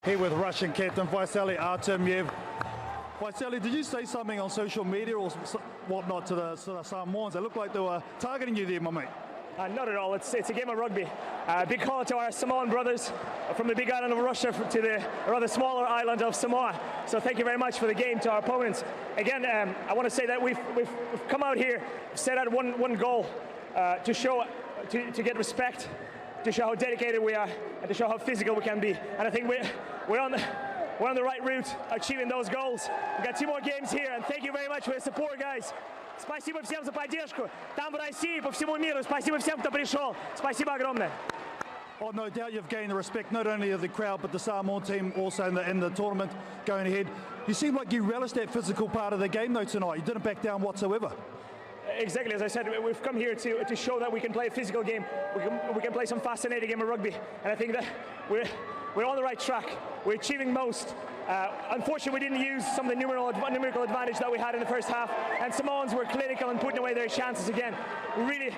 Here with Russian captain Vasily Artemyev. Vasily, did you say something on social media or whatnot to the Samoans? It looked like they were targeting you there, my mate. Not at all. It's a game of rugby. Big call to our Samoan brothers from the big island of Russia to the rather smaller island of Samoa. So thank you very much for the game to our opponents. Again, I want to say that we've come out here, set out one goal to show, to get respect, to show how dedicated we are, and to show how physical we can be. And I think we're on the right route, achieving those goals. We've got 2 more games here, and thank you very much for your support, guys. Спасибо всем за поддержку. Там в России, по всему миру. Спасибо всем, кто пришел. Спасибо огромное. Oh, no doubt you've gained the respect not only of the crowd but the Samoan team also in the tournament going ahead. You seem like you relished that physical part of the game though tonight. You didn't back down whatsoever. Exactly, as I said, we've come here to show that we can play a physical game. We can play some fascinating game of rugby, and I think that we're on the right track. We're achieving most. Unfortunately, we didn't use some of the numerical advantage that we had in the first half, and Samoans were clinical and putting away their chances again. Really,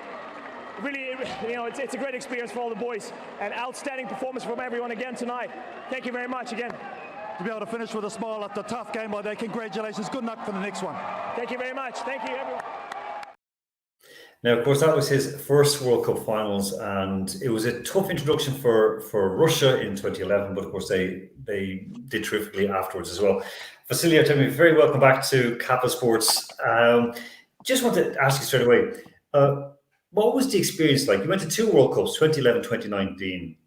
it's a great experience for all the boys, and outstanding performance from everyone again tonight. Thank you very much again. To be able to finish with a smile after a tough game like that, congratulations. Good luck for the next one. Thank you very much. Thank you, everyone. Now, of course, that was his first World Cup finals, and it was a tough introduction for Russia in 2011, but of course they did terrifically afterwards as well. Vasily Artemyev, very welcome back to Kappa Sports. Just want to ask you straight away, what was the experience like? You went to 2 World Cups, 2011, 2019.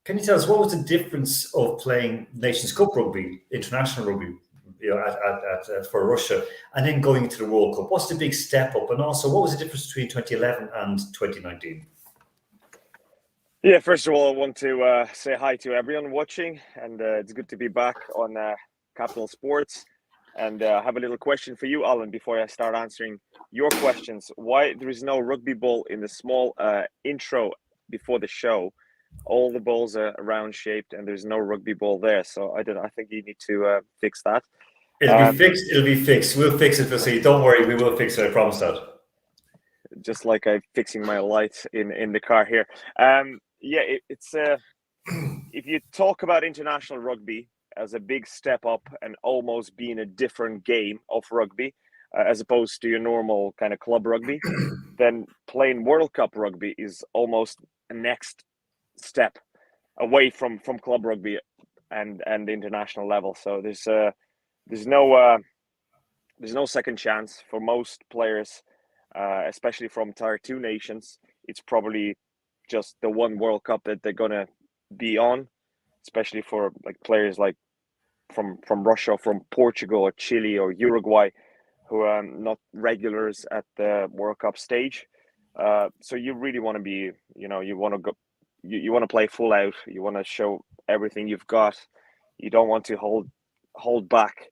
Can you tell us what was the difference of playing Nations Cup rugby, international rugby, for Russia, and then going into the World Cup? What's the big step up, and also what was the difference between 2011 and 2019? Yeah, first of all, I want to say hi to everyone watching, and it's good to be back on Capital Sports. And I have a little question for you, Alan, before I start answering your questions. Why there is no rugby ball in the small intro before the show? All the balls are round shaped, and there's no rugby ball there. So I think you need to fix that. It'll be fixed. We'll fix it, Vasily. Don't worry, we will fix it. I promise that. Just like I'm fixing my lights in the car here. It's if you talk about international rugby as a big step up and almost being a different game of rugby, as opposed to your normal kind of club rugby, then playing World Cup rugby is almost a next step away from club rugby and the international level. So there's no second chance for most players, especially from Tier 2 nations. It's probably just the one World Cup that they're gonna be on, especially for like players like from Russia, from Portugal or Chile or Uruguay, who are not regulars at the World Cup stage. So you really want to be, you want to go. You want to play full out. You want to show everything you've got. You don't want to hold back,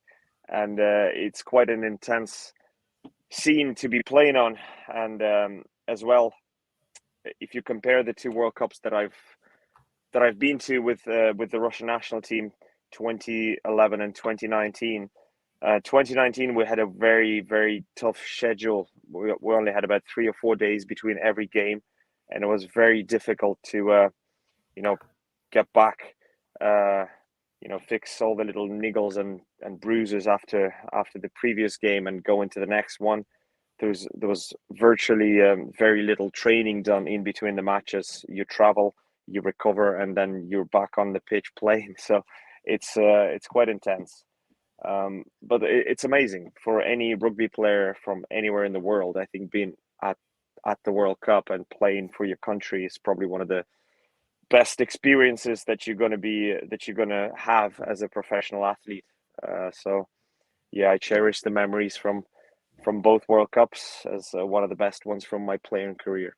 and it's quite an intense scene to be playing on. And as well, if you compare the 2 World Cups that I've been to with the Russian national team, 2011 and 2019. 2019 we had a very, very tough schedule. We only had about 3 or 4 days between every game. And it was very difficult to, get back, fix all the little niggles and bruises after the previous game and go into the next one. There was virtually very little training done in between the matches. You travel, you recover, and then you're back on the pitch playing. So it's quite intense. But it's amazing for any rugby player from anywhere in the world. I think being at the World Cup and playing for your country is probably one of the best experiences that you're gonna have as a professional athlete. So yeah, I cherish the memories from both World Cups as one of the best ones from my playing career.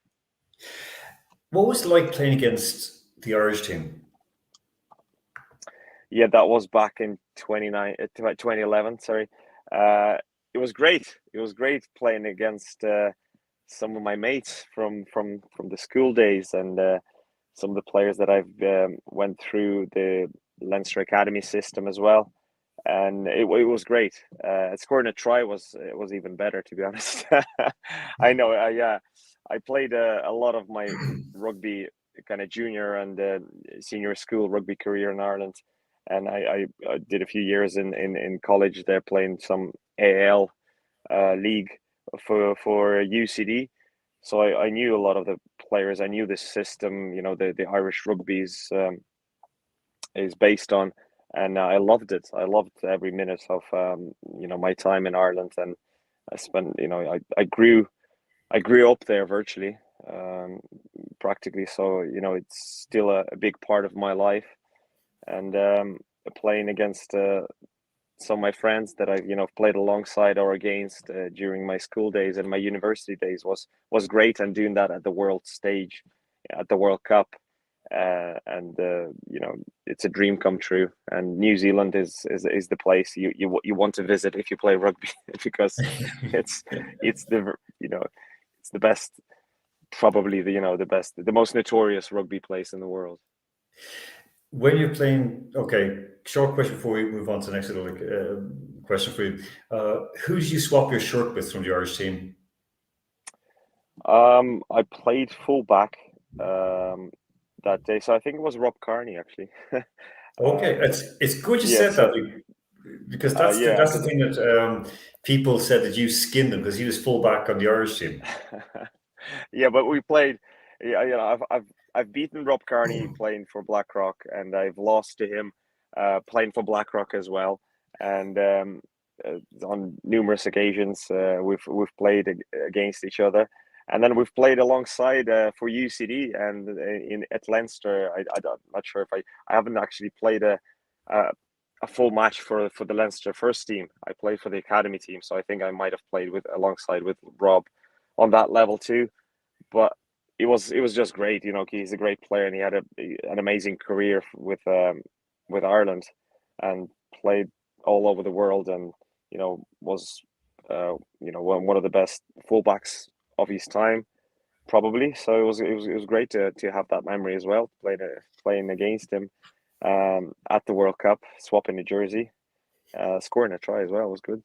What was it like playing against the Irish team? Yeah, that was back in 2011. Sorry, it was great. It was great playing against some of my mates from the school days, and some of the players that I've went through the Leinster Academy system as well, and it was great. Scoring a try was even better, to be honest. I know. I played a lot of my rugby kind of junior and senior school rugby career in Ireland, and I did a few years in college there playing some AL league for UCD. So I knew a lot of the players. I knew the system. You know, the Irish rugby is based on, and I loved it. I loved every minute of my time in Ireland, and I spent I grew up there virtually, practically. So it's still a big part of my life, and playing against some of my friends that I played alongside or against during my school days and my university days was great, and doing that at the world stage, at the World Cup, and it's a dream come true. And New Zealand is the place you want to visit if you play rugby because it's the it's the best, probably the best, the most notorious rugby place in the world. When you're playing, okay, short question before we move on to the next little question for you. Who did you swap your shirt with from the Irish team? I played fullback that day, so I think it was Rob Kearney actually. Okay, it's good you yeah, said that because that's the thing that people said that you skinned him because he was fullback on the Irish team. Yeah, but we played. Yeah, I've beaten Rob Kearney playing for Blackrock, and I've lost to him playing for Blackrock as well. And on numerous occasions, we've played against each other, and then we've played alongside for UCD and at Leinster. I'm not sure if I haven't actually played a full match for the Leinster first team. I played for the academy team, so I think I might have played alongside with Rob on that level too. But it was just great. He's a great player, and he had an amazing career with Ireland, and played all over the world, and was one of the best fullbacks of his time, probably. So it was great to have that memory as well, playing against him at the World Cup, swapping the jersey, scoring a try as well was good.